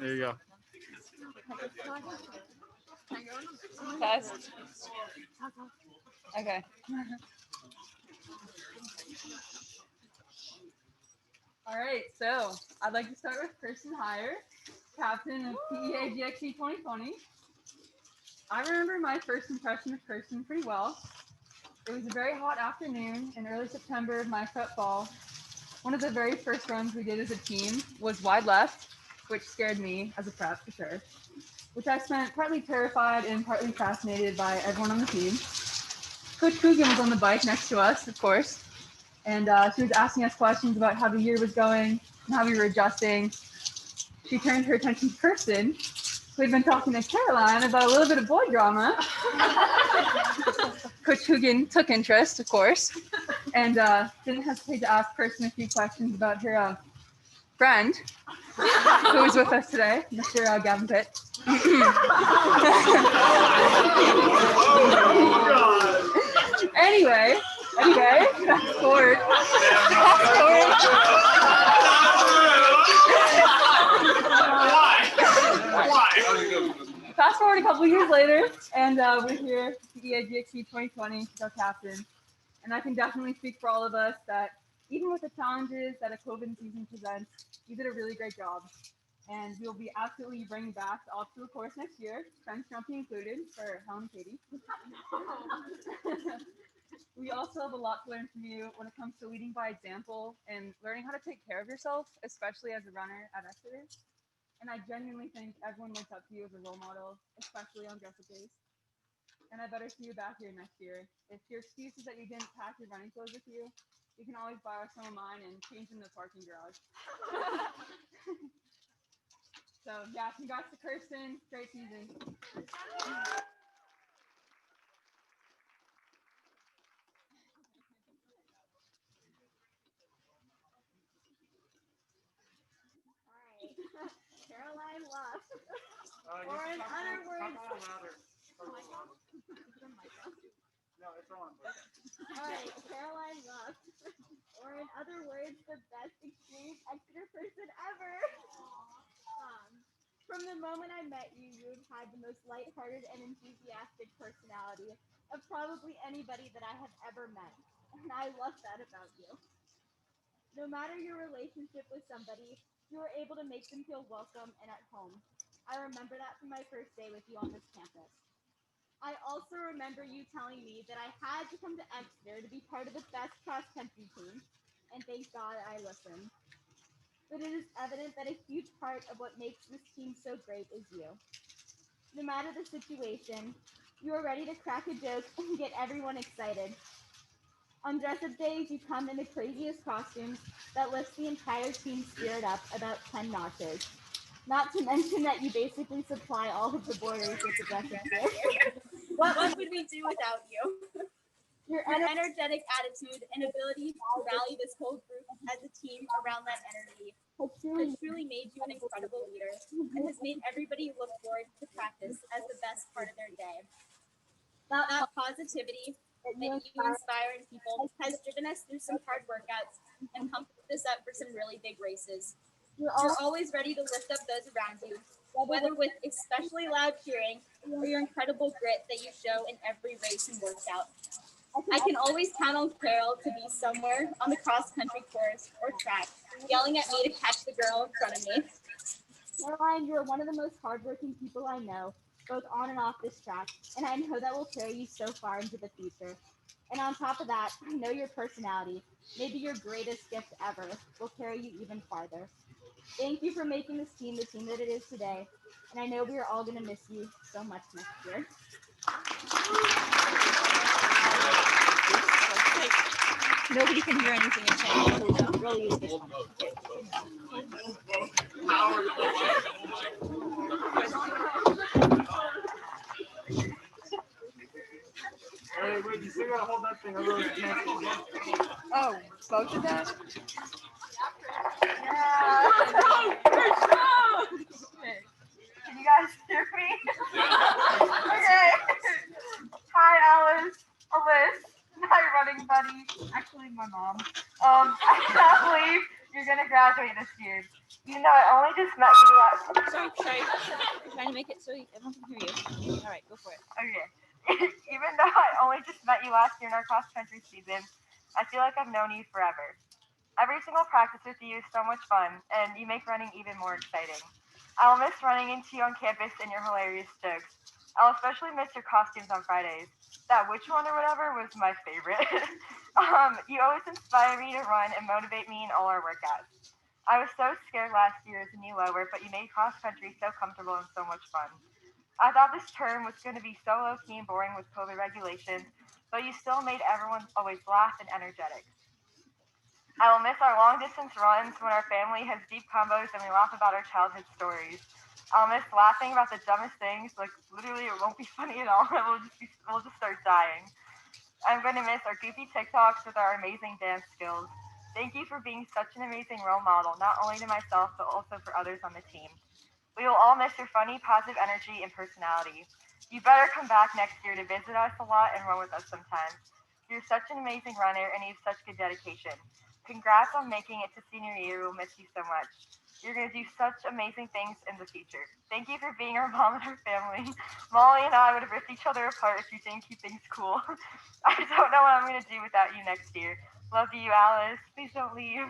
There you go. Test. Okay. All right, so I'd like to start with Kirsten Heyer, captain of PEA GXC 2020. I remember my first impression of Kirsten pretty well. It was a very hot afternoon in early September of my prep fall. One of the very first runs we did as a team was wide left, which scared me as a prep for sure, which I spent partly terrified and partly fascinated by everyone on the team. Coach Coogan was on the bike next to us, of course, and she was asking us questions about how the year was going and how we were adjusting. She turned her attention to Kirsten, who had been talking to Caroline about a little bit of boy drama. Coach Coogan took interest, of course, and didn't hesitate to ask Kirsten a few questions about her friend, who is with us today, Mr. Banquet. Anyway, fast forward. Fast forward a couple years later, and we're here at PEA GXC 2020, she's our captain. And I can definitely speak for all of us that even with the challenges that a COVID season presents, you did a really great job. And we'll be absolutely bringing back the obstacle course next year, French jumping included, for Helen and Katie. We also have a lot to learn from you when it comes to leading by example and learning how to take care of yourself, especially as a runner at Exeter. And I genuinely think everyone looks up to you as a role model, especially on dress-up days. And I better see you back here next year. If your excuse is that you didn't pack your running clothes with you, you can always borrow some of mine and change in the parking garage. So yeah, congrats to Kirsten. Great season. Caroline left. Or in other words, No, it's on. alright, Caroline left. Or in other words, the best experienced Exeter person ever. From the moment I met you, you have had the most lighthearted and enthusiastic personality of probably anybody that I have ever met. And I love that about you. No matter your relationship with somebody, you are able to make them feel welcome and at home. I remember that from my first day with you on this campus. I also remember you telling me that I had to come to Exeter to be part of the best cross-country team, and thank God I listened. But it is evident that a huge part of what makes this team so great is you. No matter the situation, you are ready to crack a joke and get everyone excited. On dress-up days, you come in the craziest costumes that lifts the entire team's spirit up about 10 notches. Not to mention that you basically supply all of the boarders with the dress-up gear. What would we do without you? Your energetic attitude and ability to rally this whole group as a team around that energy has truly made you an incredible leader and has made everybody look forward to practice as the best part of their day. That positivity that you inspire in people has driven us through some hard workouts and pumped us up for some really big races. You're always ready to lift up those around you, whether with especially loud cheering or your incredible grit that you show in every race and workout. I can always count on Carol to be somewhere on the cross-country course or track, yelling at me to catch the girl in front of me. Caroline, you are one of the most hardworking people I know, both on and off this track, and I know that will carry you so far into the future. And on top of that, I know your personality, maybe your greatest gift ever, will carry you even farther. Thank you for making this team the team that it is today, and I know we are all going to miss you so much next year. Nobody can hear anything you're saying. So really use this one. Hey, wait, you still gotta hold that thing. Oh, both of them? Yeah. Can you guys hear me? Okay. Hi, Alice. Alyssa, my running buddy. Actually, my mom. I can't believe You're gonna graduate this year. Even though I only just met you last. Sorry. I'm trying to make it so everyone can hear you. All right, go for it. Okay. Even though I only just met you last year in our cross country season, I feel like I've known you forever. Every single practice with you is so much fun, and you make running even more exciting. I'll miss running into you on campus and your hilarious jokes. I'll especially miss your costumes on Fridays. That witch one or whatever was my favorite. You always inspire me to run and motivate me in all our workouts. I was so scared last year as a new lower, but you made cross country so comfortable and so much fun. I thought this term was going to be so low key and boring with COVID regulations, but you still made everyone always laugh and energetic. I will miss our long distance runs when our family has deep combos and we laugh about our childhood stories. I'll miss laughing about the dumbest things, like literally it won't be funny at all. We'll just start dying. I'm going to miss our goofy TikToks with our amazing dance skills. Thank you for being such an amazing role model, not only to myself, but also for others on the team. We will all miss your funny, positive energy and personality. You better come back next year to visit us a lot and run with us sometimes. You're such an amazing runner and you have such good dedication. Congrats on making it to senior year. We'll miss you so much. You're going to do such amazing things in the future. Thank you for being our mom and our family. Molly and I would have ripped each other apart if you didn't keep things cool. I don't know what I'm going to do without you next year. Love you, Alice. Please don't leave.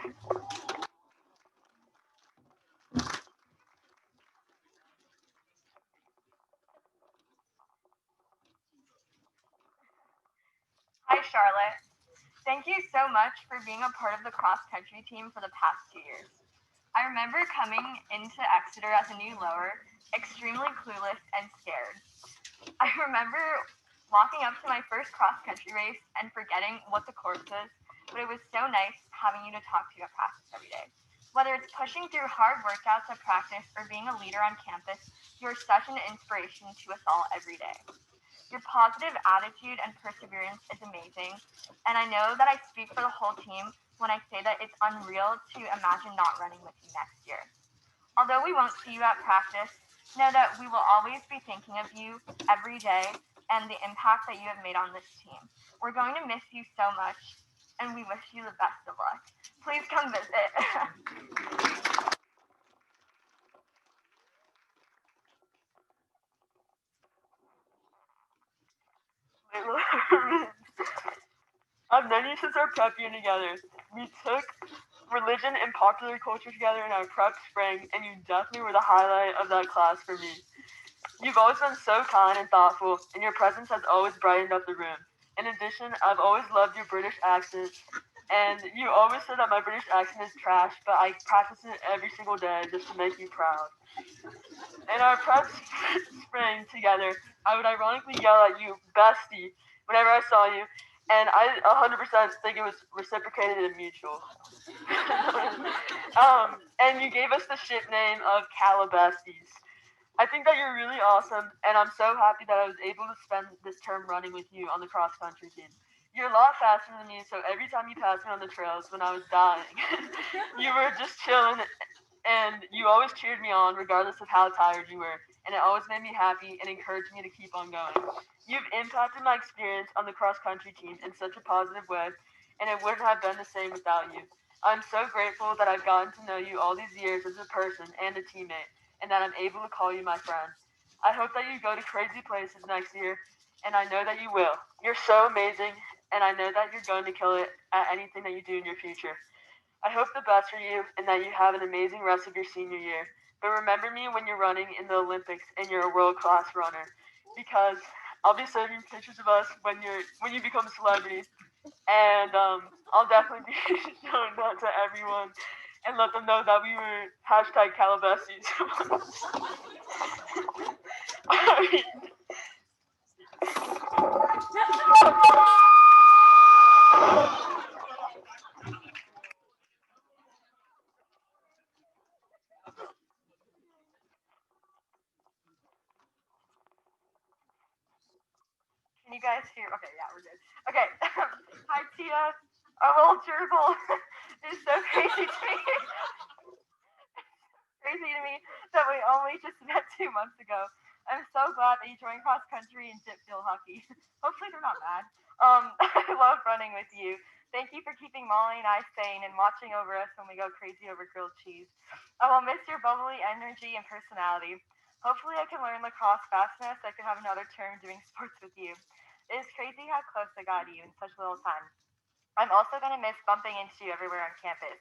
Hi, Charlotte. Thank you so much for being a part of the cross country team for the past 2 years. I remember coming into Exeter as a new lower, extremely clueless and scared. I remember walking up to my first cross country race and forgetting what the course was, but it was so nice having you to talk to at practice every day. Whether it's pushing through hard workouts at practice or being a leader on campus, you are such an inspiration to us all every day. Your positive attitude and perseverance is amazing, and I know that I speak for the whole team when I say that it's unreal to imagine not running with you next year. Although we won't see you at practice, know that we will always be thinking of you every day and the impact that you have made on this team. We're going to miss you so much, and we wish you the best of luck. Please come visit. I've known you since our prep year together. We took religion and popular culture together in our prep spring, and you definitely were the highlight of that class for me. You've always been so kind and thoughtful, and your presence has always brightened up the room. In addition, I've always loved your British accent, and you always said that my British accent is trash, but I practice it every single day just to make you proud. In our prep spring together, I would ironically yell at you, bestie, whenever I saw you, and I 100% think it was reciprocated and mutual. And you gave us the ship name of Calabasties. I think that you're really awesome, and I'm so happy that I was able to spend this term running with you on the cross country team. You're a lot faster than me, so every time you passed me on the trails when I was dying, you were just chilling, and you always cheered me on regardless of how tired you were, and it always made me happy and encouraged me to keep on going. You've impacted my experience on the cross country team in such a positive way, and it wouldn't have been the same without you. I'm so grateful that I've gotten to know you all these years as a person and a teammate, and that I'm able to call you my friend. I hope that you go to crazy places next year, and I know that you will. You're so amazing, and I know that you're going to kill it at anything that you do in your future. I hope the best for you and that you have an amazing rest of your senior year. But remember me when you're running in the Olympics and you're a world-class runner, because I'll be saving pictures of us when you become a celebrity, and I'll definitely be showing that to everyone and let them know that we were hashtag Calabasas. Alright. Can you guys hear? Okay, yeah, we're good. Okay. Hi, Tia. Our little gerbil is so crazy to me. Crazy to me that we only just met 2 months ago. I'm so glad that you joined cross country and dip field hockey. Hopefully they're not mad. I love running with you. Thank you for keeping Molly and I sane and watching over us when we go crazy over grilled cheese. I will miss your bubbly energy and personality. Hopefully I can learn lacrosse fast enough so I can have another term doing sports with you. It is crazy how close I got to you in such little time. I'm also going to miss bumping into you everywhere on campus.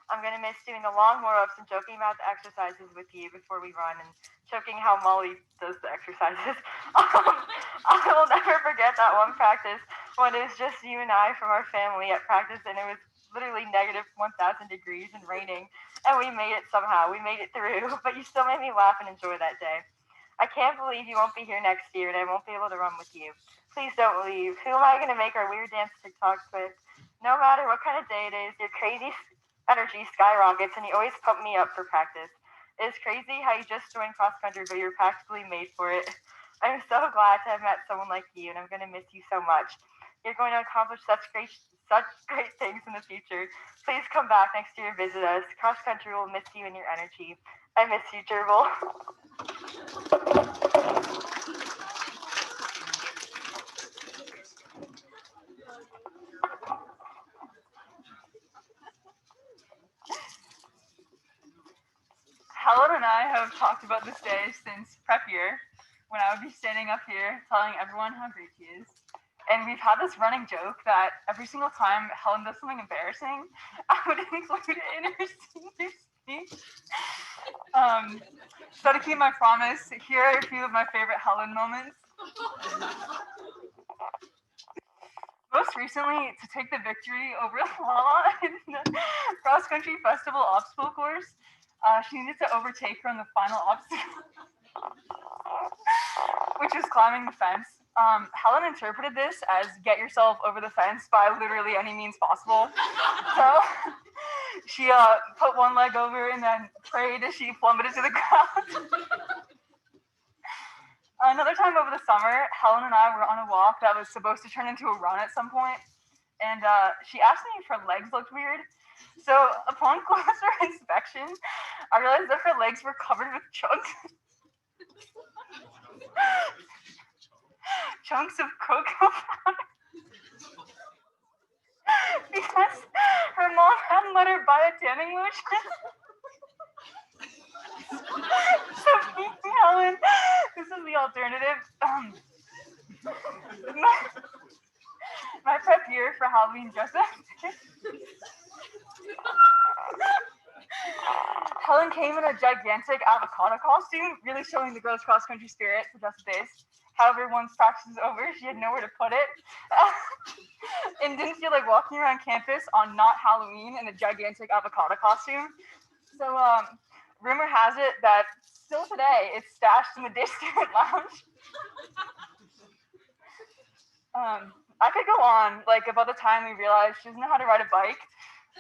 I'm going to miss doing the long warm-ups and joking about the exercises with you before we run and joking how Molly does the exercises. I will never forget that one practice when it was just you and I from our family at practice and it was literally negative 1,000 degrees and raining. And we made it somehow. We made it through. But you still made me laugh and enjoy that day. I can't believe you won't be here next year and I won't be able to run with you. Please don't leave. Who am I going to make our weird dance TikToks with? No matter what kind of day it is, your crazy energy skyrockets and you always pump me up for practice. It's crazy how you just joined cross country, but you're practically made for it. I'm so glad to have met someone like you, and I'm going to miss you so much. You're going to accomplish such great things in the future. Please come back next year and visit us. Cross country will miss you and your energy. I miss you, Gerbil. Helen and I have talked about this day since prep year, when I would be standing up here telling everyone how great she is. And we've had this running joke that every single time Helen does something embarrassing, I would include it in her senior speech. So to keep my promise, here are a few of my favorite Helen moments. Most recently, to take the victory over Lala in the cross-country festival obstacle course, she needed to overtake her on the final obstacle, which is climbing the fence. Helen interpreted this as get yourself over the fence by literally any means possible. So she put one leg over and then prayed as she plummeted to the ground. Another time over the summer, Helen and I were on a walk that was supposed to turn into a run at some point, and she asked me if her legs looked weird. So upon closer inspection, I realized that her legs were covered with chunks. Chunks of cocoa powder. Because her mom hadn't let her buy a tanning lotion. So me and Helen, this is the alternative. My prep year for Halloween dress-up. Helen came in a gigantic avocado costume, really showing the girls' cross-country spirit for Just Days. However, once practice was over, she had nowhere to put it. And didn't feel like walking around campus on not Halloween in a gigantic avocado costume. So rumor has it that still today, it's stashed in the distant lounge. I could go on, like about the time we realized she doesn't know how to ride a bike,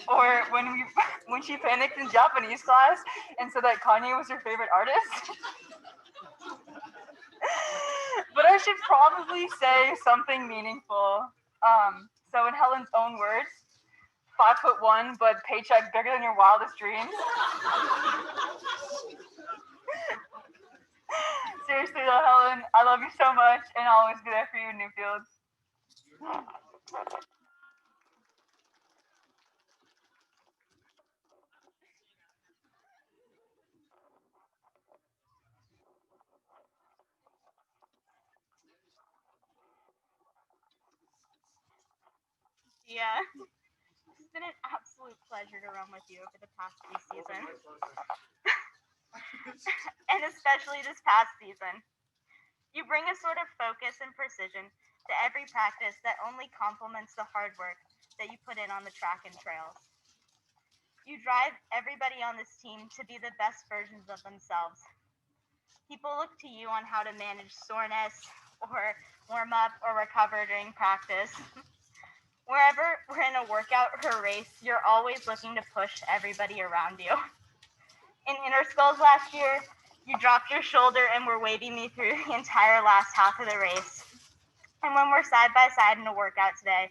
or when she panicked in Japanese class and said that Kanye was her favorite artist. But I should probably say something meaningful. So in Helen's own words, 5'1", but paycheck bigger than your wildest dreams. Seriously though, Helen, I love you so much, and I'll always be there for you in Newfield. Yeah. It's been an absolute pleasure to run with you over the past few seasons. And especially this past season. You bring a sort of focus and precision to every practice that only complements the hard work that you put in on the track and trails. You drive everybody on this team to be the best versions of themselves. People look to you on how to manage soreness or warm up or recover during practice. Wherever we're in a workout or a race, you're always looking to push everybody around you. In interskulls last year, you dropped your shoulder and were waving me through the entire last half of the race. And when we're side by side in a workout today,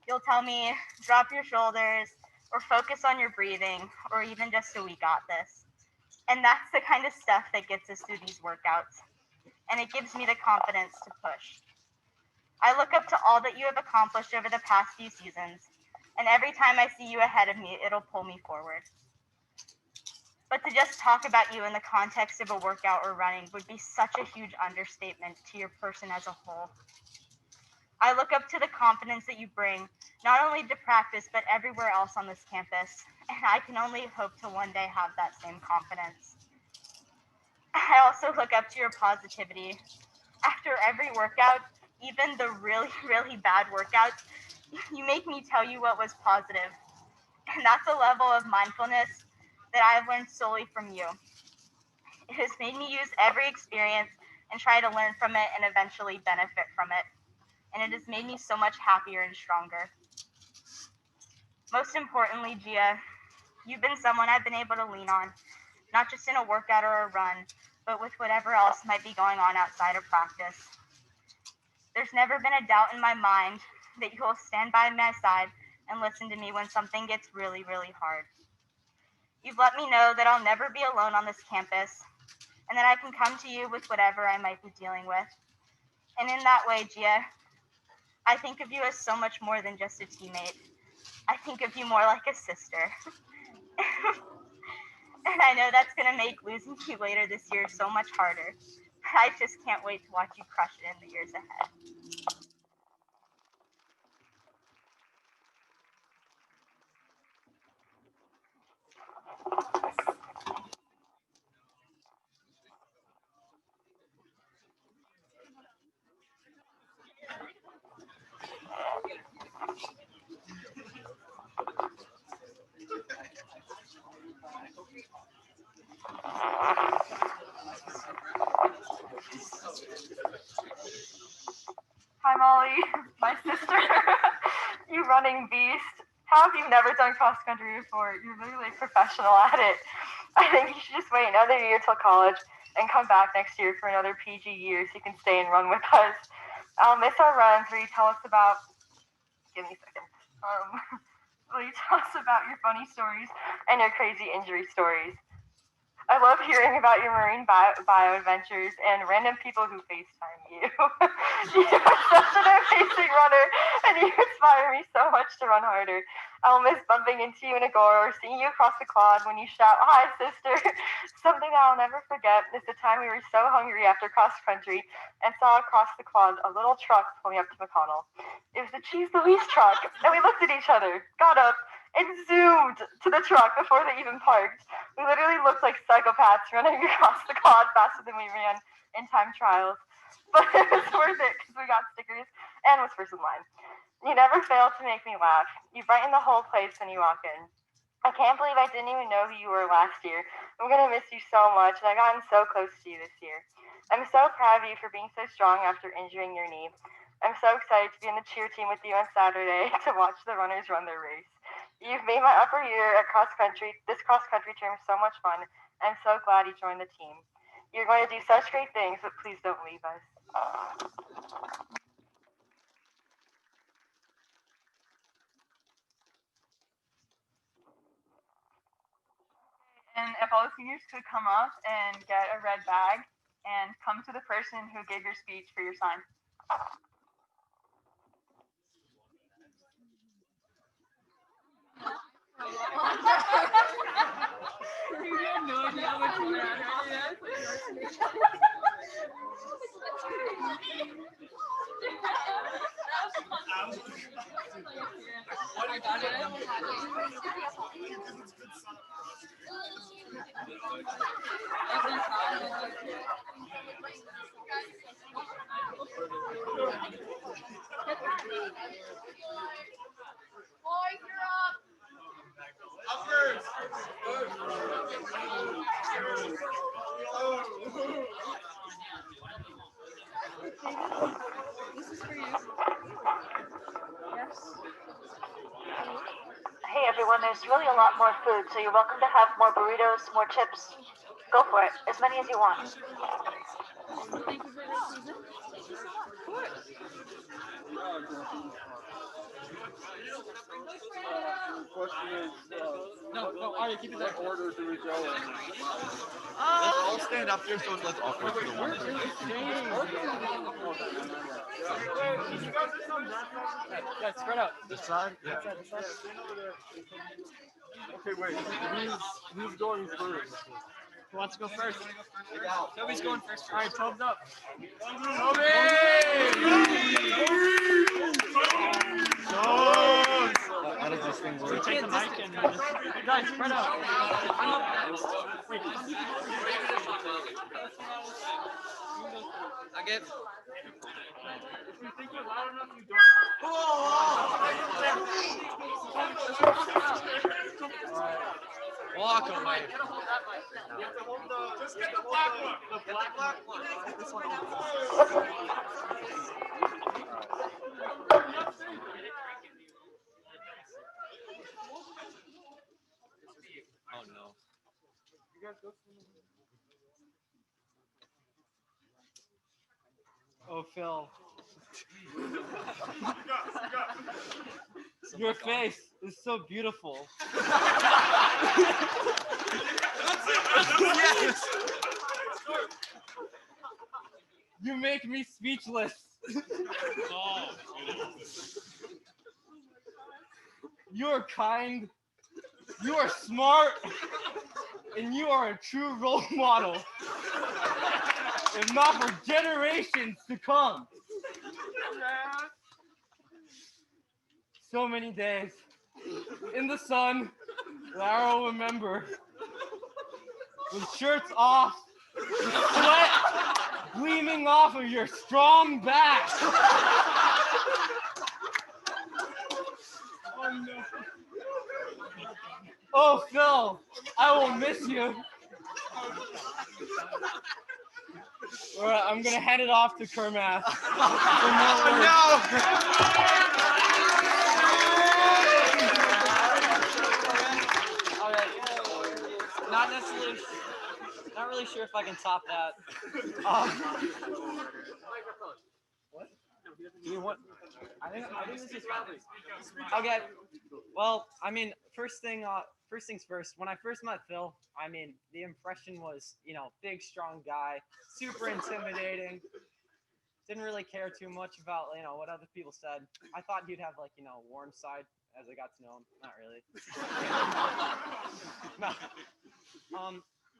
you'll tell me, drop your shoulders, or focus on your breathing, or even just a we got this. And that's the kind of stuff that gets us through these workouts. And it gives me the confidence to push. I look up to all that you have accomplished over the past few seasons, and every time I see you ahead of me, it'll pull me forward. But to just talk about you in the context of a workout or running would be such a huge understatement to your person as a whole. I look up to the confidence that you bring, not only to practice, but everywhere else on this campus, and I can only hope to one day have that same confidence. I also look up to your positivity. After every workout, even the really, really bad workouts, you make me tell you what was positive. And that's a level of mindfulness that I've learned solely from you. It has made me use every experience and try to learn from it and eventually benefit from it. And it has made me so much happier and stronger. Most importantly, Gia, you've been someone I've been able to lean on, not just in a workout or a run, but with whatever else might be going on outside of practice. There's never been a doubt in my mind that you will stand by my side and listen to me when something gets really, really hard. You've let me know that I'll never be alone on this campus and that I can come to you with whatever I might be dealing with. And in that way, Gia, I think of you as so much more than just a teammate. I think of you more like a sister. And I know that's going to make losing you later this year so much harder. I just can't wait to watch you crush it in the years ahead. Hi, Molly, my sister. You running beast. How have you never done cross country before? You're literally a professional at it. I think you should just wait another year till college and come back next year for another PG year so you can stay and run with us. I'll miss our runs where you tell us about, give me a second, will you tell us about your funny stories and your crazy injury stories? I love hearing about your marine bio adventures and random people who FaceTime you. You're such an amazing runner, and you inspire me so much to run harder. I'll miss bumping into you in a gore or seeing you across the quad when you shout, "Hi, sister." Something that I'll never forget is the time we were so hungry after cross country and saw across the quad a little truck pulling up to McConnell. It was the Cheese Louise truck, and we looked at each other, got up, and zoomed to the truck before they even parked. We literally looked like psychopaths running across the quad faster than we ran in time trials. But it was worth it because we got stickers and was first in line. You never fail to make me laugh. You brighten the whole place when you walk in. I can't believe I didn't even know who you were last year. I'm going to miss you so much, and I've gotten so close to you this year. I'm so proud of you for being so strong after injuring your knee. I'm so excited to be in the cheer team with you on Saturday to watch the runners run their race. You've made my upper year at this cross country term so much fun. I'm so glad you joined the team. You're going to do such great things, but please don't leave us. And if all the seniors could come up and get a red bag and come to the person who gave your speech for your sign. This is for you. Yes. Hey everyone, there's really a lot more food, so you're welcome to have more burritos, more chips. Go for it, as many as you want. Thank you for this season. Of course. Question is, No, Arya, keep it there. What order do we go in? Let's all stand up here so let's awkward for the one. Wait, you guys are some that side? Yeah, spread out. This side? Yeah. Yeah, stand over there. Okay, wait. Who's going first? Who wants to go first? Toby's going first. All right, thumbs up. How does this thing work? Take the mic and guys, spread out. Wait. I get. If you think you're loud enough, you don't. Walk away. You have to hold the. Just get the black one. The black one. This one. Oh no. You guys go. Oh, Phil. Your face is so beautiful. Yes! You make me speechless. You are kind, you are smart, and you are a true role model. If not for generations to come. So many days in the sun that I will remember, with shirts off, with sweat gleaming off of your strong back. Oh, Phil, I will miss you. All right, I'm gonna hand it off to Kermath. All right, not really sure if I can top that. You know what? I think this is okay. Well, I mean, first things first. When I first met Phil, I mean, the impression was, big, strong guy, super intimidating. Didn't really care too much about, what other people said. I thought he'd have a warm side as I got to know him. Not really. No.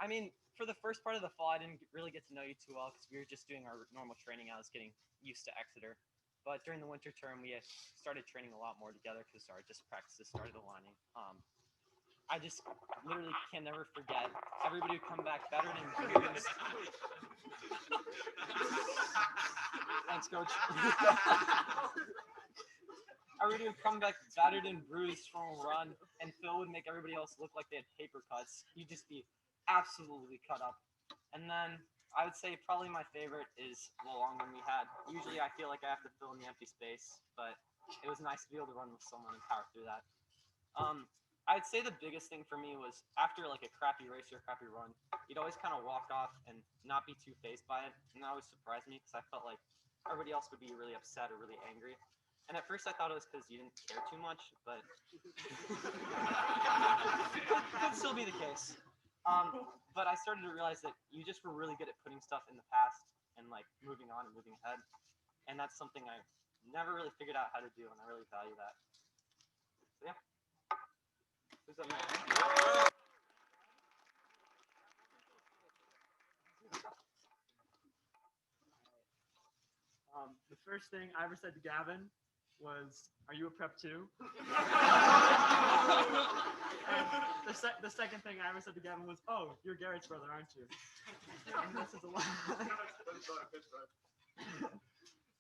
I mean, for the first part of the fall, I didn't really get to know you too well because we were just doing our normal training. I was getting used to Exeter. But during the winter term, we started training a lot more together because our practices started aligning. I just literally can never forget. Everybody would come back better than bruised. Thanks, Coach. Everybody would come back battered and bruised from a run, and Phil would make everybody else look like they had paper cuts. You'd just be absolutely cut up. And then I would say probably my favorite is the long run we had. Usually I feel like I have to fill in the empty space, but it was nice to be able to run with someone and power through that. I'd say the biggest thing for me was after a crappy race or a crappy run, you'd always kind of walk off and not be too fazed by it. And that always surprised me because I felt like everybody else would be really upset or really angry. And at first I thought it was because you didn't care too much, but could still be the case. But I started to realize that you just were really good at putting stuff in the past and moving on and moving ahead. And that's something I never really figured out how to do, and I really value that. So yeah. Who's up next? The first thing I ever said to Gavin was, "Are you a prep too?" And the second thing I ever said to Gavin was, "Oh, you're Garrett's brother, aren't you?" And this is a lot.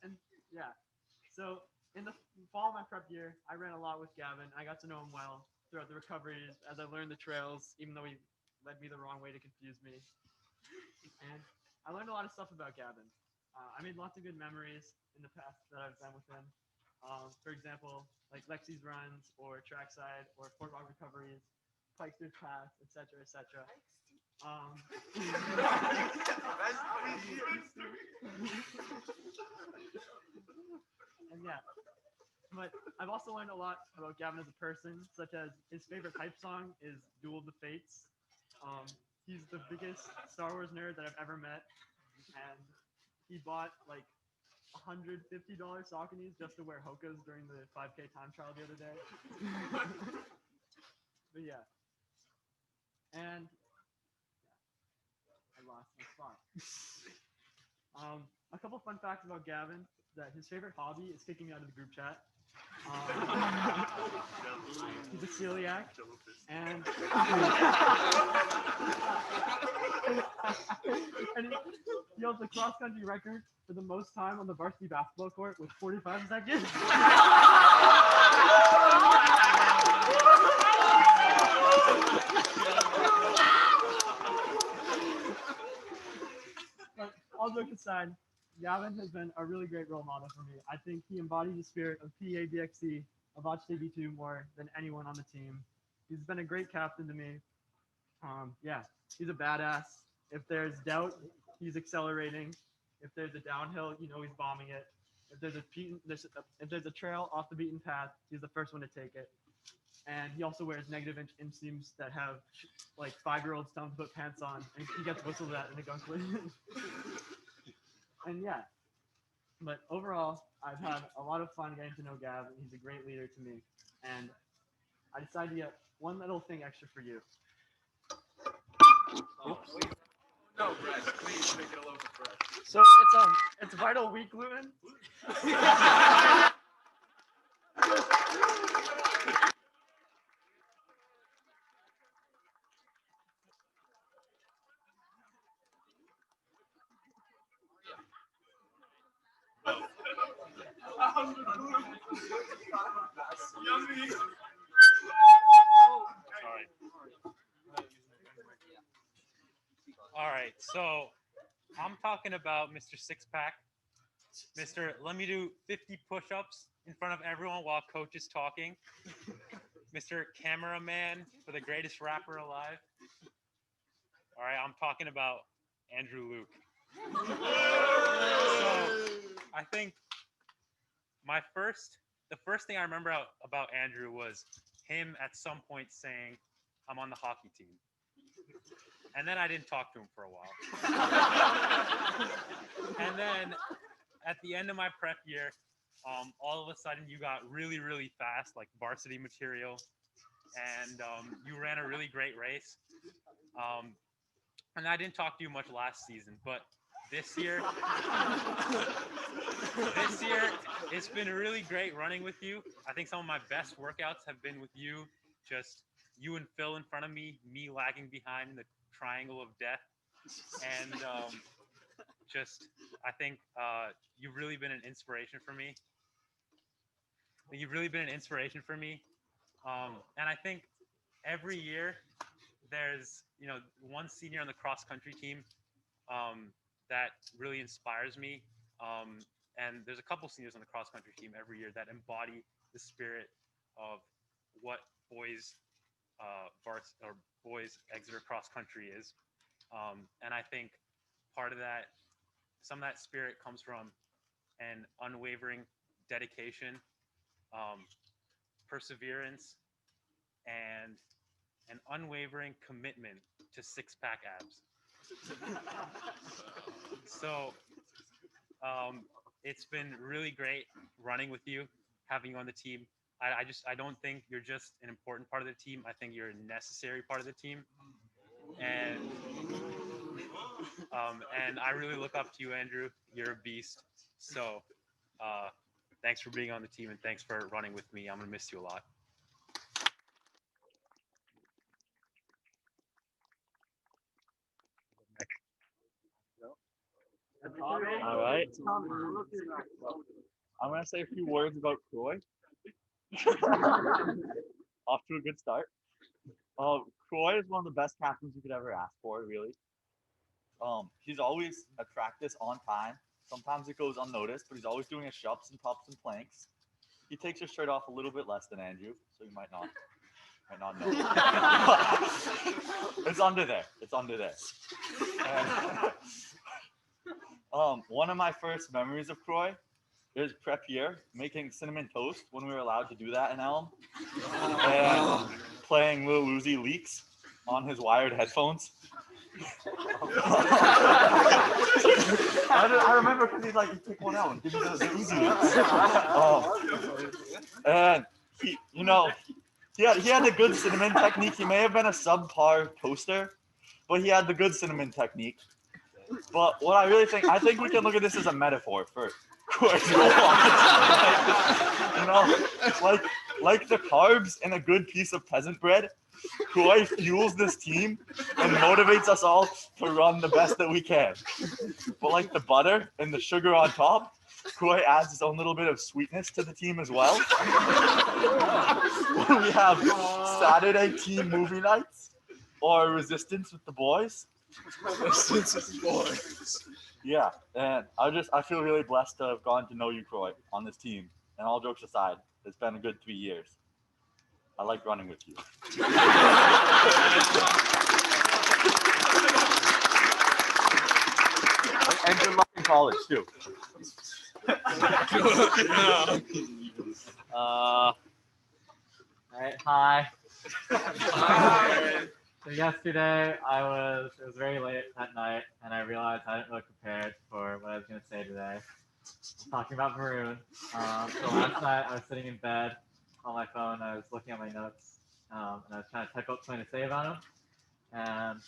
And yeah, so in the fall of my prep year, I ran a lot with Gavin. I got to know him well throughout the recoveries as I learned the trails, even though he led me the wrong way to confuse me. And I learned a lot of stuff about Gavin. I made lots of good memories in the past that I've been with him. For example, Lexi's runs, or trackside, or Fort Rock recoveries, Pikes's path, etc., etc. And yeah, But I've also learned a lot about Gavin as a person, such as his favorite hype song is Duel of the Fates. He's the biggest Star Wars nerd that I've ever met, and he bought like $150 Sauconys just to wear Hokas during the 5K time trial the other day. But yeah, and I lost my spot. A couple fun facts about Gavin: that his favorite hobby is kicking me out of the group chat. He's a celiac, and and he holds the cross country record for the most time on the varsity basketball court with 45 seconds. But all jokes aside, Gavin has been a really great role model for me. I think he embodies the spirit of PEA DXC of HTV2 more than anyone on the team. He's been a great captain to me. Yeah, he's a badass. If there's doubt, he's accelerating. If there's a downhill, he's bombing it. If there's a trail off the beaten path, he's the first one to take it. And he also wears negative inseams that have like 5-year-olds telling him to put pants on, and he gets whistled at in a gunkley. And yeah, but overall, I've had a lot of fun getting to know Gavin. He's a great leader to me, and I decided to get one little thing extra for you. No, Brett, please make it a little bit fresh. So it's Vital Wheat gluten. Sorry. All right, so I'm talking about Mr. Six Pack. Mr. Let me do 50 push-ups in front of everyone while coach is talking. Mr. Cameraman for the greatest rapper alive. All right, I'm talking about Andrew Luke. So I think the first thing I remember about Andrew was him at some point saying, "I'm on the hockey team." And then I didn't talk to him for a while. And then at the end of my prep year, all of a sudden you got really, really fast, like varsity material. And you ran a really great race. And I didn't talk to you much last season, but this year, it's been really great running with you. I think some of my best workouts have been with you. Just you and Phil in front of me lagging behind in the triangle of death. And I think you've really been an inspiration for me. And I think every year there's, one senior on the cross country team that really inspires me. And there's a couple seniors on the cross country team every year that embody the spirit of what boys Exeter cross country is. And I think part of that, some of that spirit comes from an unwavering dedication, perseverance, and an unwavering commitment to six-pack abs. So it's been really great running with you, having you on the team. I don't think you're just an important part of the team. I think you're a necessary part of the team. And I really look up to you, Andrew. You're a beast. So thanks for being on the team, and thanks for running with me. I'm going to miss you a lot. All right. I'm going to say a few words about Croy. Off to a good start. Croy is one of the best captains you could ever ask for, really. He's always at practice on time. Sometimes it goes unnoticed, but he's always doing his shups and pups and planks. He takes his shirt off a little bit less than Andrew, so you might not know. It's under there. And, one of my first memories of Croy it was prep year, making cinnamon toast when we were allowed to do that in Elm, and playing Lil Uzi Leaks on his wired headphones. I remember because he'd like take one out and give me the Uzi Leaks. And he, you know, he had a good cinnamon technique. He may have been a subpar toaster, but he had the good cinnamon technique. But what I really think, I think we can look at this as a metaphor for quick. You know, like the carbs in a good piece of peasant bread, Koi fuels this team and motivates us all to run the best that we can. But like the butter and the sugar on top, Koi adds his own little bit of sweetness to the team as well. We have Saturday team movie nights or Resistance with the boys. Resistance with the boys. Yeah, and I feel really blessed to have gotten to know you, Croy, on this team. And all jokes aside, it's been a good 3 years. I like running with you. And good luck in college too. All right, hi. So yesterday it was very late at night, and I realized I didn't look prepared for what I was going to say today. Talking about Maroon. So last night I was sitting in bed on my phone. I was looking at my notes, and I was trying to type up something to say about him. And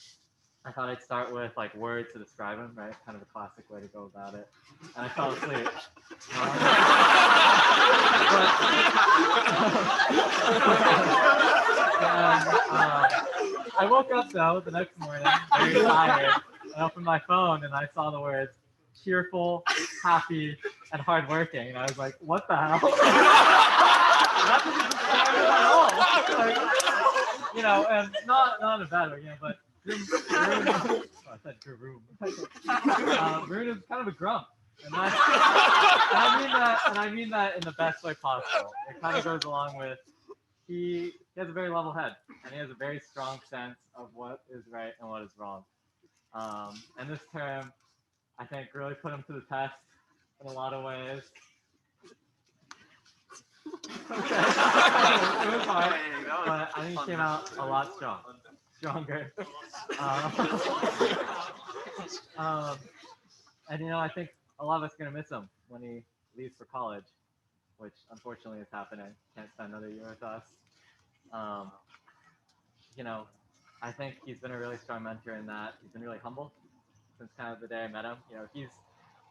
I thought I'd start with like words to describe him, right? Kind of a classic way to go about it. And I fell asleep. I woke up though the next morning, very tired. I opened my phone and I saw the words cheerful, happy, and hardworking. And I was like, what the hell? That doesn't describe him at all. Like, you know, and not in a bad way, you know, but Maroon is kind of a grump. And I mean that in the best way possible. It kind of goes along with he has a very level head, and he has a very strong sense of what is right and what is wrong. And this term, I think, really put him to the test in a lot of ways. Okay. It was hard, but I think he came out a lot stronger. And you know, I think a lot of us are gonna miss him when he leaves for college, which unfortunately is happening. Can't spend another year with us. You know, I think he's been a really strong mentor in that he's been really humble since kind of the day I met him. You know, he's,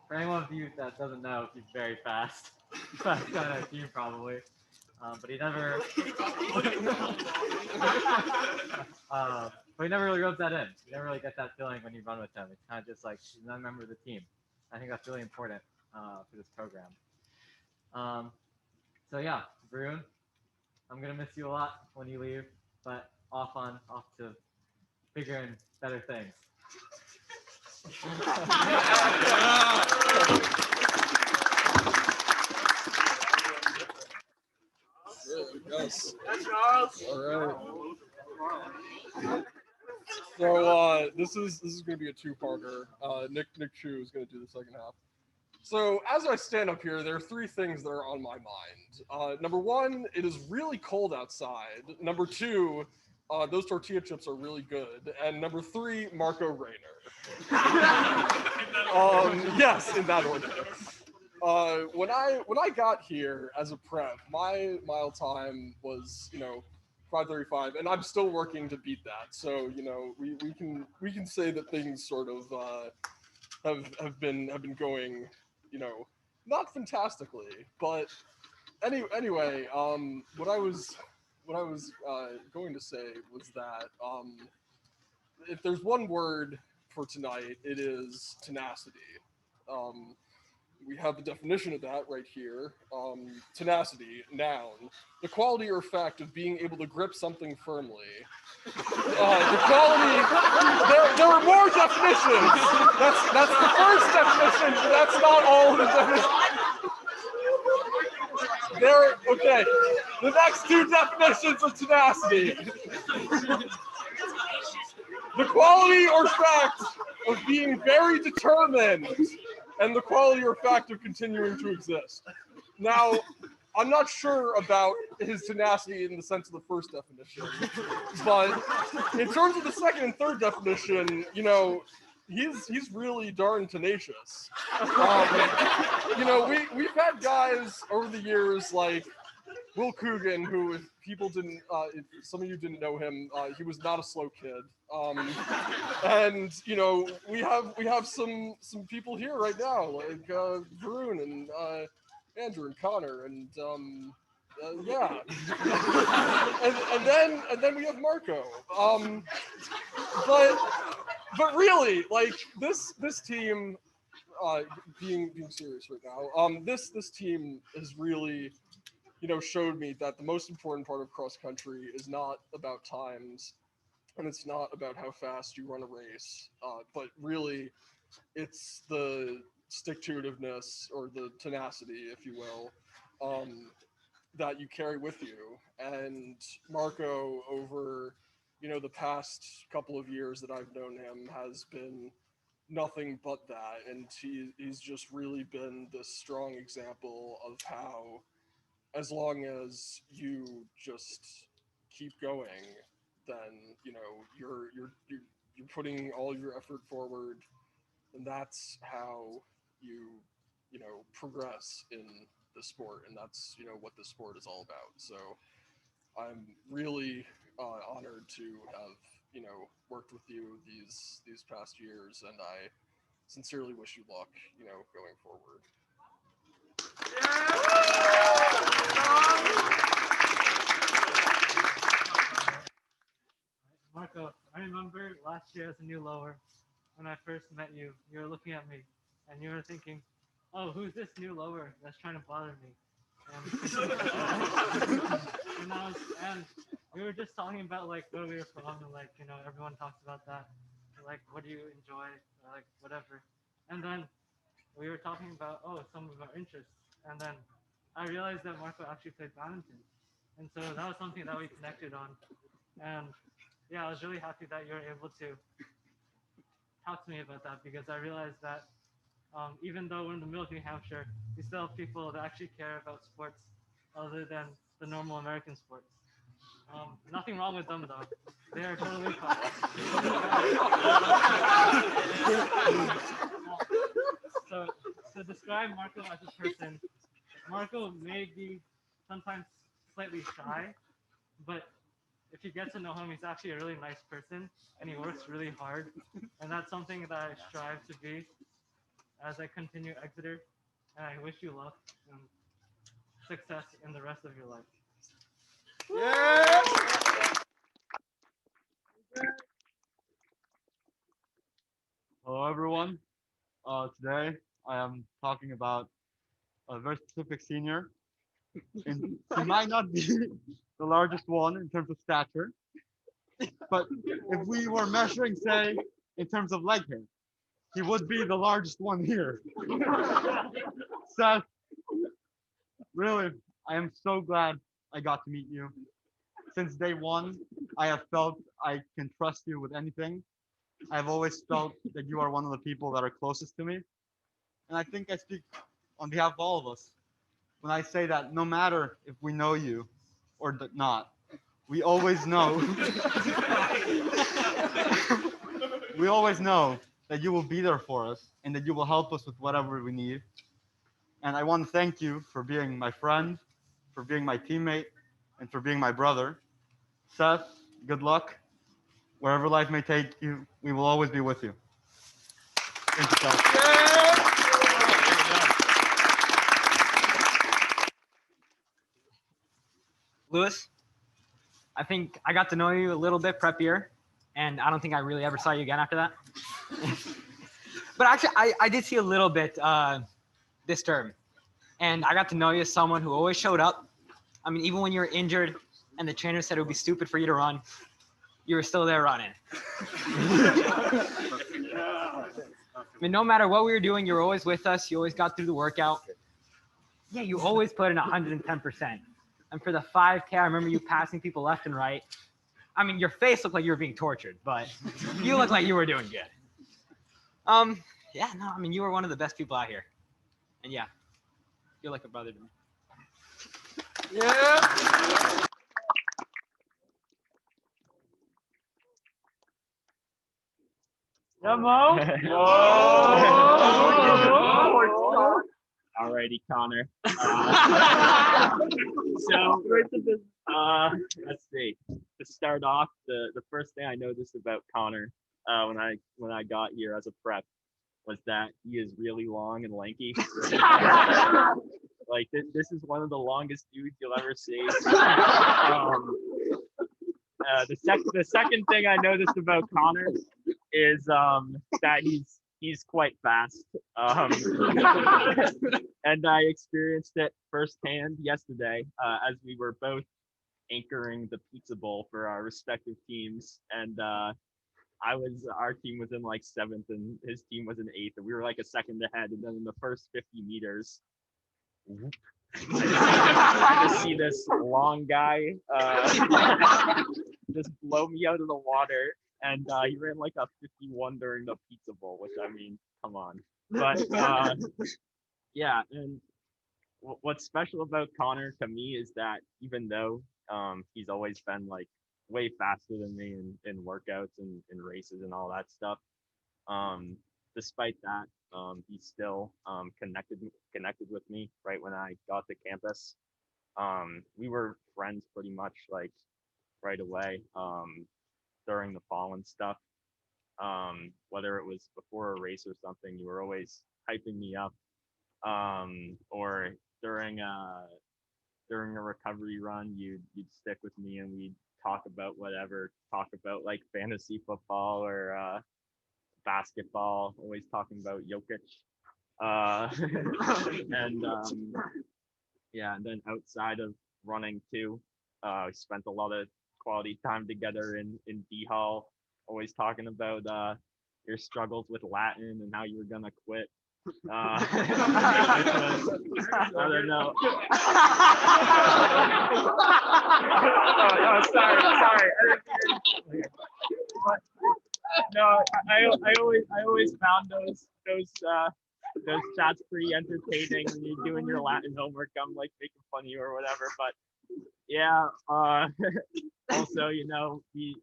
for anyone of you that doesn't know, he's very fast. Fast on our team probably. But he never but he never really rubs that in. You never really get that feeling when you run with him. It's kind of just like he's another member of the team. I think that's really important for this program. So yeah, Varun, I'm gonna miss you a lot when you leave, but off to bigger and better things. Yes. Charles. All right. So this is going to be a two-parter. Nick Chu is going to do the second half. So as I stand up here, there are three things that are on my mind. Number one, it is really cold outside. Number two, those tortilla chips are really good. And number three, Marco Rayner. Yes, in that order. When I got here as a prep, my mile time was 5:35, and I'm still working to beat that. So we can say that things sort of have been going not fantastically, but anyway, what I was going to say was that if there's one word for tonight, it is tenacity. We have the definition of that right here. Tenacity, noun, the quality or effect of being able to grip something firmly. The quality, there are more definitions. That's the first definition, but that's not all of the definitions. Okay, the next two definitions of tenacity. The quality or effect of being very determined and the quality or fact of continuing to exist. Now, I'm not sure about his tenacity in the sense of the first definition, but in terms of the second and third definition, you know, he's really darn tenacious. You know, we've had guys over the years like Will Coogan, who, if people didn't, if some of you didn't know him, he was not a slow kid. And you know, we have some people here right now, like Varun and Andrew and Connor, and yeah, and then we have Marco. But really, like this team, being serious right now, this team has really, you know, showed me that the most important part of cross country is not about times, and it's not about how fast you run a race, but really, it's the stick-to-itiveness or the tenacity, if you will, that you carry with you. And Marco, over, you know, the past couple of years that I've known him, has been nothing but that, and he's just really been this strong example of how, as long as you just keep going, then you know you're putting all your effort forward, and that's how you know progress in the sport, and that's, you know, what the sport is all about. So I'm really honored to have, you know, worked with you these past years, and I sincerely wish you luck, you know, going forward. Marco, I remember last year as a new lower, when I first met you, you were looking at me and you were thinking, oh, who's this new lower that's trying to bother me? And we were just talking about like where we were from, and like, you know, everyone talks about that. Like, what do you enjoy? Or, like, whatever. And then we were talking about, some of our interests. And then I realized that Marco actually played badminton. And so that was something that we connected on. And yeah, I was really happy that you were able to talk to me about that, because I realized that even though we're in the middle of New Hampshire, we still have people that actually care about sports other than the normal American sports. Nothing wrong with them though. They are totally fine. So to describe Marco as a person, Marco may be sometimes slightly shy, but if you get to know him, he's actually a really nice person, and he works really hard. And that's something that I strive to be as I continue Exeter. And I wish you luck and success in the rest of your life. Yeah! Hello, everyone. Today I am talking about a very specific senior. And he might not be the largest one in terms of stature, but if we were measuring, say, in terms of leg hair, he would be the largest one here. Seth, really, I am so glad I got to meet you. Since day one, I have felt I can trust you with anything. I've always felt that you are one of the people that are closest to me. And I think I speak on behalf of all of us when I say that no matter if we know you or not, we always know we always know that you will be there for us and that you will help us with whatever we need. And I want to thank you for being my friend, for being my teammate, and for being my brother. Seth, good luck. Wherever life may take you, we will always be with you. Thank you, Seth. Lewis, I think I got to know you a little bit prep year, and I don't think I really ever saw you again after that. But actually, I did see a little bit this term, and I got to know you as someone who always showed up. I mean, even when you were injured and the trainer said it would be stupid for you to run, you were still there running. I mean, no matter what we were doing, you were always with us. You always got through the workout. Yeah, you always put in 110%. And for the 5K, I remember you passing people left and right. I mean, your face looked like you were being tortured, but you looked like you were doing good. yeah, no, I mean, you were one of the best people out here. And yeah, you're like a brother to me. Yeah. Yeah, Mo? Alrighty, Connor. So, let's see. To start off, the first thing I noticed about Connor when I got here as a prep was that he is really long and lanky. Like this is one of the longest dudes you'll ever see. The second thing I noticed about Connor is that he's quite fast. And I experienced it firsthand yesterday as we were both anchoring the pizza bowl for our respective teams. And our team was in like 7th and his team was in 8th, and we were like a second ahead. And then in the first 50 meters, I just see this long guy just blow me out of the water. And he ran like a 51 during the pizza bowl, which, I mean, come on. But yeah, and what's special about Connor to me is that even though he's always been like way faster than me in workouts and in races and all that stuff, despite that, he's still connected with me right when I got to campus. We were friends pretty much like right away during the fall and stuff. Whether it was before a race or something, you were always hyping me up. Or during a recovery run, you'd stick with me and we'd talk about like fantasy football or basketball, always talking about Jokic. And yeah, and then outside of running too, we spent a lot of quality time together in D Hall, always talking about your struggles with Latin and how you were gonna quit. I don't know. Sorry. No, I always found those chats pretty entertaining when you're doing your Latin homework. I'm like making fun of you or whatever, but yeah. Also, you know, we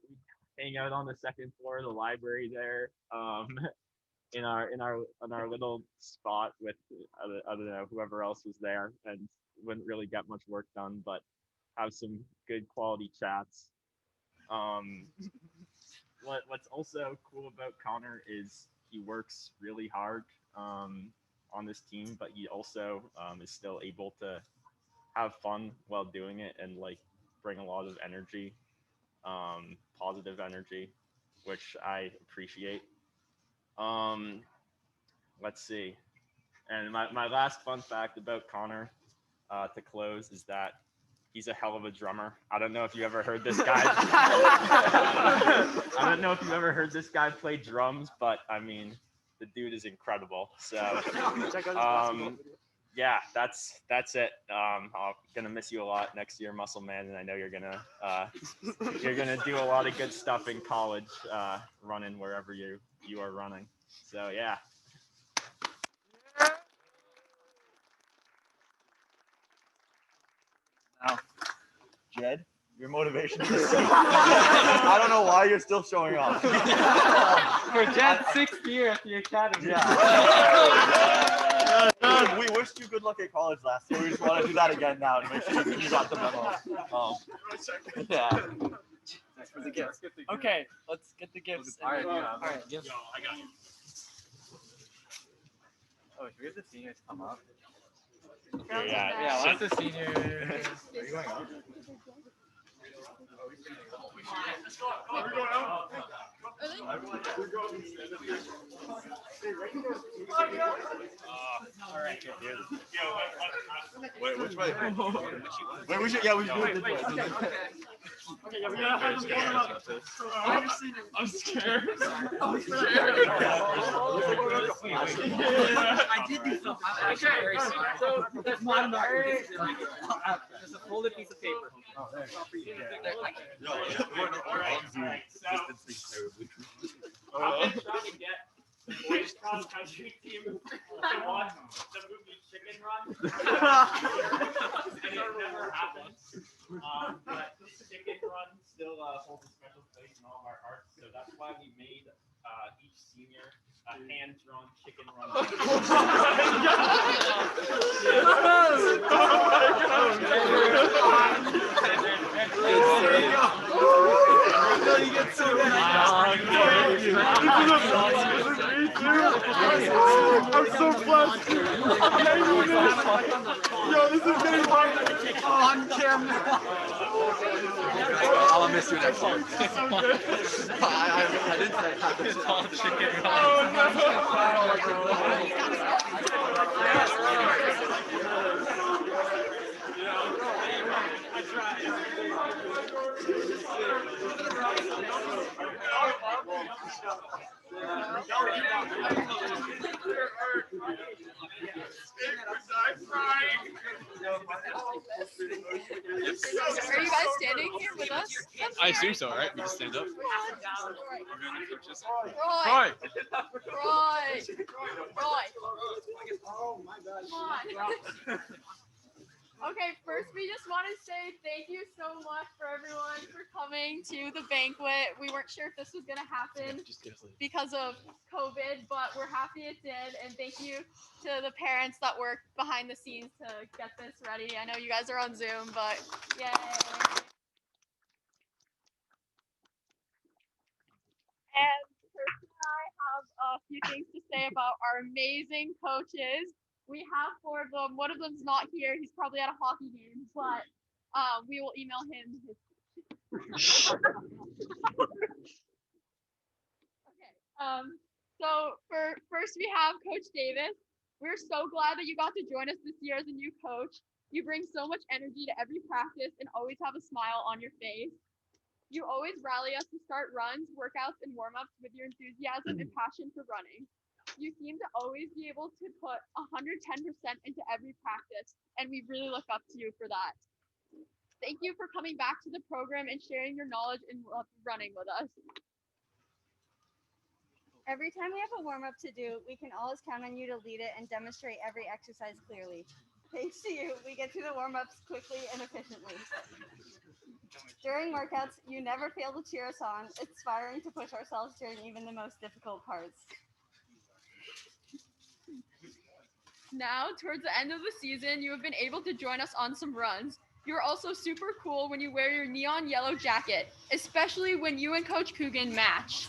hang out on the second floor of the library there. In our little spot with other whoever else was there, and wouldn't really get much work done, but have some good quality chats. What's also cool about Connor is he works really hard on this team, but he also is still able to have fun while doing it and like bring a lot of energy, positive energy, which I appreciate. Let's see. And my last fun fact about Connor to close is that he's a hell of a drummer. I don't know if you ever heard this guy. I don't know if you ever heard this guy play drums, but I mean, the dude is incredible. So yeah, that's it. I'm gonna miss you a lot next year, Muscle Man, and I know you're gonna do a lot of good stuff in college, running wherever you are running. So yeah. Now, Jed, your motivation is I don't know why you're still showing off. For Jed's 6th year at the academy. Yeah. We wished you good luck at college last year. We just want to do that again now to make sure you got the memo. Yeah. For the gifts. Okay, let's get the gifts. All right. Yo, I got you. Oh, should we have the seniors come up? Yeah, let the seniors. Are you going out? Are we going out? All right. Wait, which way? Wait, we should do it this way. Okay, yeah, we gotta have them warm up. I'm scared. I did do something. I'm actually very sorry. So that's not enough. There's a folded piece of paper. Oh, there. All right. So I'm trying to get the boys' cross country team to watch the movie Chicken Run. And it never happened. But Chicken Run still holds a special place in all of our hearts. So that's why we made each senior a hand-drawn chicken run. I'm so blessed. Yo, this is getting hard on camera. I'll miss you next time. I didn't say it's all chicken. Oh no. I tried. Are you guys standing here with us? I assume so, right? We just stand up. Roy. Oh my God. Come on. Okay, first we just want to say thank you so much for everyone for coming to the banquet. We weren't sure if this was going to happen because of COVID, but we're happy it did. And thank you to the parents that worked behind the scenes to get this ready. I know you guys are on Zoom, but yay. And Kirsten and I have a few things to say about our amazing coaches. We have 4 of them. One of them's not here. He's probably at a hockey game, but we will email him. Okay. So first we have Coach Davis. We're so glad that you got to join us this year as a new coach. You bring so much energy to every practice and always have a smile on your face. You always rally us to start runs, workouts, and warm-ups with your enthusiasm and passion for running. You seem to always be able to put 110% into every practice, and we really look up to you for that. Thank you for coming back to the program and sharing your knowledge in running with us. Every time we have a warm-up to do, we can always count on you to lead it and demonstrate every exercise clearly. Thanks to you, we get through the warm-ups quickly and efficiently. During workouts, you never fail to cheer us on, inspiring to push ourselves during even the most difficult parts. Now, towards the end of the season, you have been able to join us on some runs. You're also super cool when you wear your neon yellow jacket, especially when you and Coach Coogan match.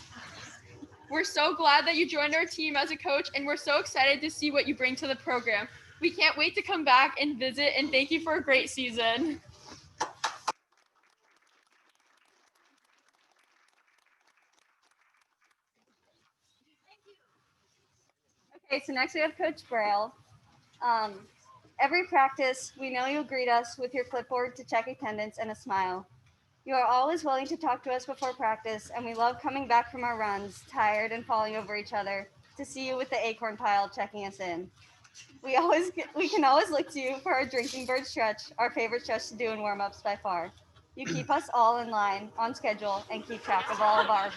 We're so glad that you joined our team as a coach, and we're so excited to see what you bring to the program. We can't wait to come back and visit, and thank you for a great season. Okay, so next we have Coach Braille. Every practice, we know you'll greet us with your clipboard to check attendance and a smile. You are always willing to talk to us before practice, and we love coming back from our runs, tired and falling over each other, to see you with the acorn pile checking us in. We can always look to you for our drinking bird stretch, our favorite stretch to do in warm-ups by far. You keep us all in line, on schedule, and keep track of all of our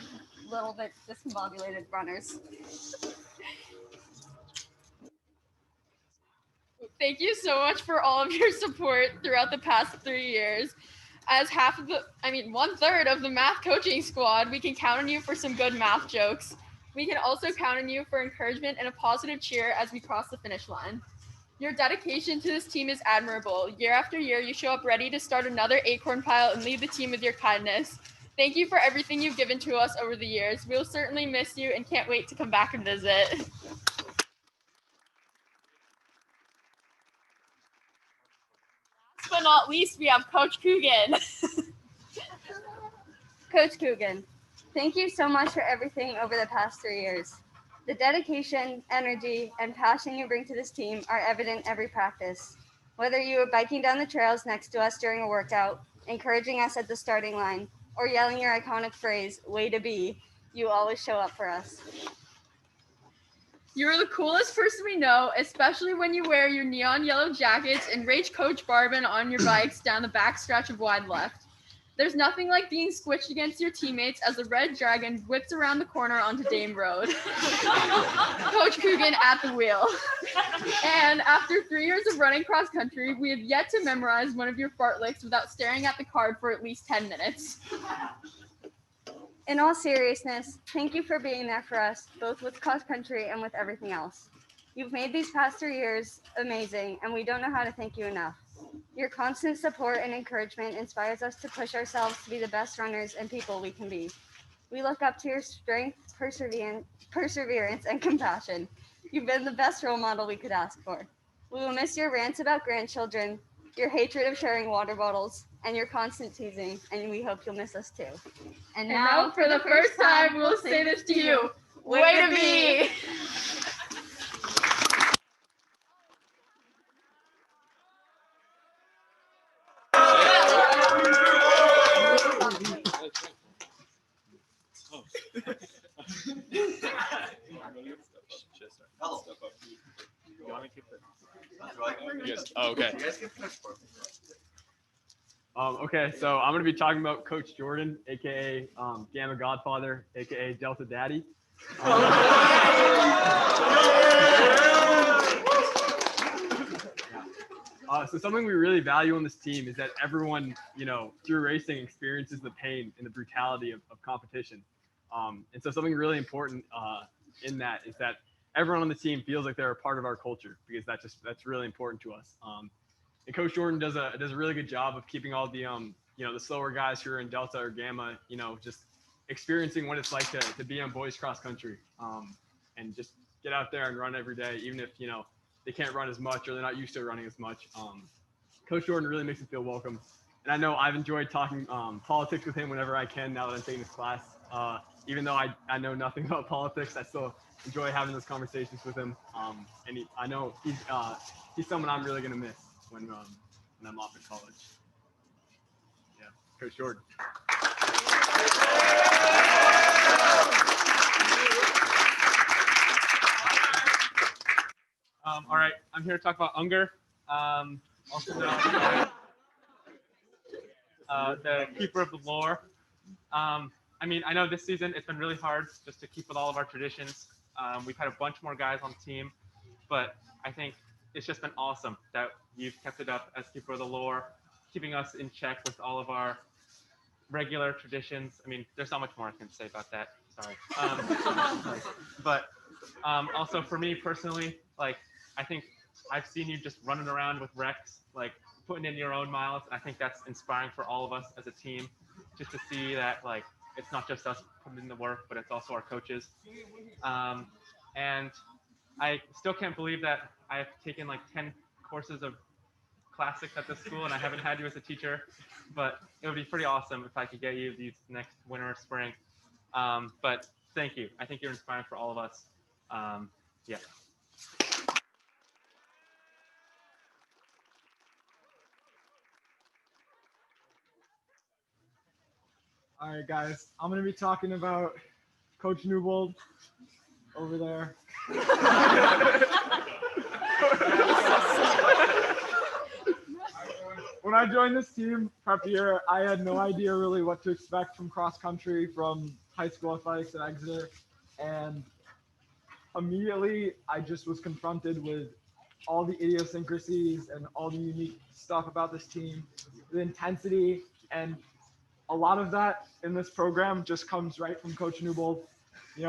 little bit discombobulated runners. Thank you so much for all of your support throughout the past 3 years. As 1/3 of the math coaching squad, we can count on you for some good math jokes. We can also count on you for encouragement and a positive cheer as we cross the finish line. Your dedication to this team is admirable. Year after year, you show up ready to start another acorn pile and lead the team with your kindness. Thank you for everything you've given to us over the years. We'll certainly miss you and can't wait to come back and visit. Last but not least, we have Coach Coogan. Coach Coogan, thank you so much for everything over the past 3 years. The dedication, energy, and passion you bring to this team are evident every practice. Whether you are biking down the trails next to us during a workout, encouraging us at the starting line, or yelling your iconic phrase, "Way to be," you always show up for us. You're the coolest person we know, especially when you wear your neon yellow jackets and race Coach Barbin on your bikes down the back stretch of wide left. There's nothing like being squished against your teammates as the red dragon whips around the corner onto Dame Road. Coach Coogan at the wheel. And after 3 years of running cross country, we have yet to memorize one of your fartlicks without staring at the card for at least 10 minutes. In all seriousness, thank you for being there for us, both with cross country and with everything else. You've made these past 3 years amazing, and we don't know how to thank you enough. Your constant support and encouragement inspires us to push ourselves to be the best runners and people we can be. We look up to your strength, perseverance, and compassion. You've been the best role model we could ask for. We will miss your rants about grandchildren, your hatred of sharing water bottles, and your constant teasing, and we hope you'll miss us too. And now, for the first time, we'll say this to you. Way to be! Yes. Oh, okay. Okay, so I'm going to be talking about Coach Jordan, aka Gamma Godfather, aka Delta Daddy. So something we really value on this team is that everyone, through racing experiences the pain and the brutality of competition. And so something really important in that is that everyone on the team feels like they're a part of our culture, because that's really important to us. And Coach Jordan does a really good job of keeping all the the slower guys who are in Delta or Gamma, just experiencing what it's like to be on boys cross country, and just get out there and run every day, even if they can't run as much or they're not used to running as much. Coach Jordan really makes them feel welcome, and I know I've enjoyed talking politics with him whenever I can now that I'm taking this class. Even though I know nothing about politics, I still enjoy having those conversations with him. And I know he's someone I'm really gonna miss when I'm off at college. Yeah, Coach Jordan. All right, I'm here to talk about Unger, also known as the keeper of the lore. I mean, I know this season it's been really hard just to keep with all of our traditions. We've had a bunch more guys on the team, but I think it's just been awesome that you've kept it up as keeper of the lore, keeping us in check with all of our regular traditions. I mean, there's not much more I can say about that. Sorry. But also for me personally, like, I think I've seen you just running around with Rex, like putting in your own miles. I think that's inspiring for all of us as a team, just to see that, like, it's not just us putting in the work, but it's also our coaches. And I still can't believe that I've taken like 10 courses of classics at this school and I haven't had you as a teacher, but it would be pretty awesome if I could get you these next winter or spring. But thank you. I think you're inspiring for all of us. Yeah. All right, guys, I'm going to be talking about Coach Newbold over there. When I joined this team prep year, I had no idea really what to expect from cross country, from high school athletics at Exeter. And immediately I just was confronted with all the idiosyncrasies and all the unique stuff about this team, the intensity, and a lot of that in this program just comes right from Coach Newbold. He's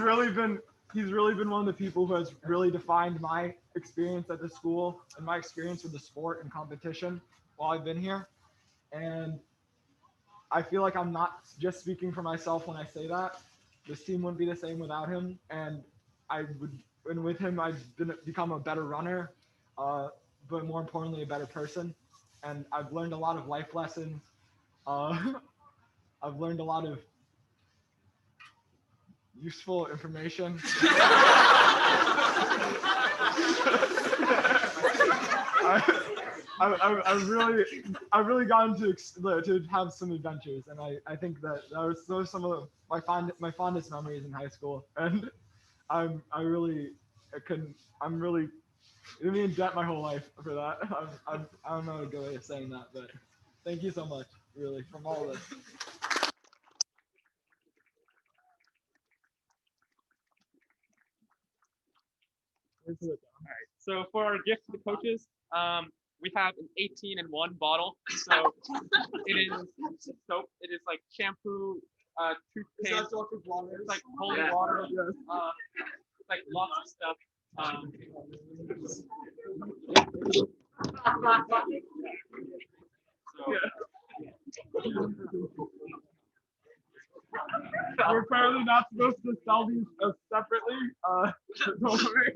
really been one of the people who has really defined my experience at the school and my experience with the sport and competition while I've been here. And I feel like I'm not just speaking for myself when I say that. This team wouldn't be the same without him. And with him, I've become a better runner, but more importantly, a better person. And I've learned a lot of life lessons. I've learned a lot of useful information. I've really gotten to have some adventures, and I think those are some of my fondest memories in high school, and I'm really gonna be in debt my whole life for that. I don't know a good way of saying that, but Thank you so much, really, from all of us. All right. So for our gift to the coaches, we have an 18-in-1 bottle. So it is soap. It is like shampoo, toothpaste. It's like holy water. Like lots of stuff. We're apparently not supposed to sell these separately. Don't worry.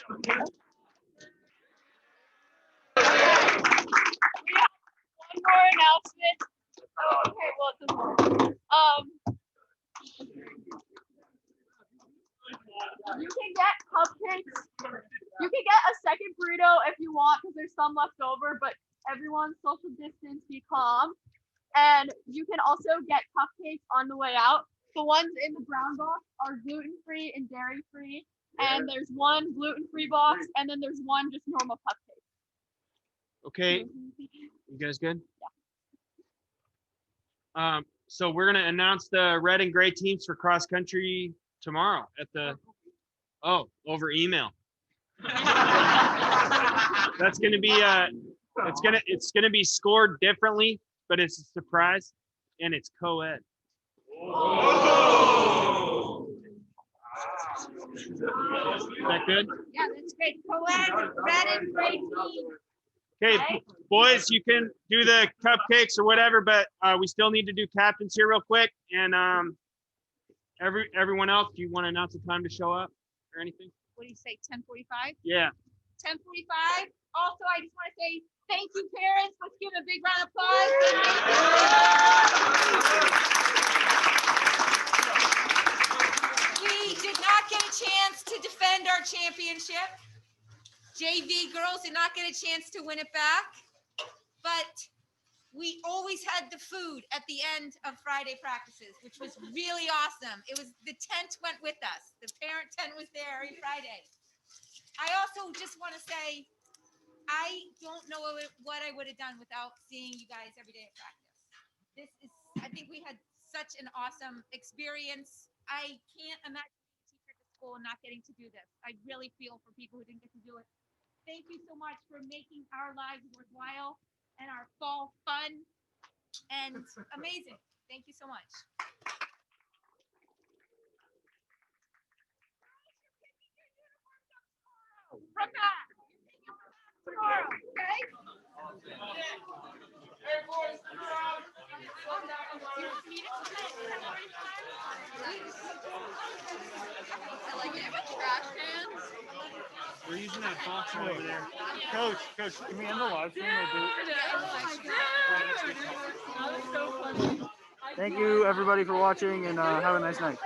One more announcement. Oh, okay, well, it doesn't work. You can get cupcakes. You can get a second burrito if you want, because there's some left over, but everyone social distance, be calm. And you can also get cupcakes on the way out. The ones in the brown box are gluten-free and dairy-free. And there's one gluten-free box, and then there's one just normal cupcake. Okay, you guys good? Yeah. So we're gonna announce the red and gray teams for cross country tomorrow at the over email. That's gonna be it's gonna be scored differently, but it's a surprise, and it's co-ed. Is that good? Yeah, that's great. Co-ed, red and gray team. Okay, boys, you can do the cupcakes or whatever, but we still need to do captains here real quick. And everyone else, do you want to announce the time to show up or anything? What do you say, 10:45? Yeah. 10:45. Also, I just want to say thank you, parents. Let's give a big round of applause. We did not get a chance to defend our championship. JV girls did not get a chance to win it back, but we always had the food at the end of Friday practices, which was really awesome. It was, the tent went with us. The parent tent was there every Friday. I also just want to say, I don't know what I would have done without seeing you guys every day at practice. I think we had such an awesome experience. I can't imagine being a teacher at the school and not getting to do this. I really feel for people who didn't get to do it. Thank you so much for making our lives worthwhile and our fall fun and amazing. Thank you so much. Tomorrow, okay? I like it. Trash cans. We're using that box right over there. Coach, can we end the live stream? That was so funny. Thank you, everybody, for watching, and have a nice night.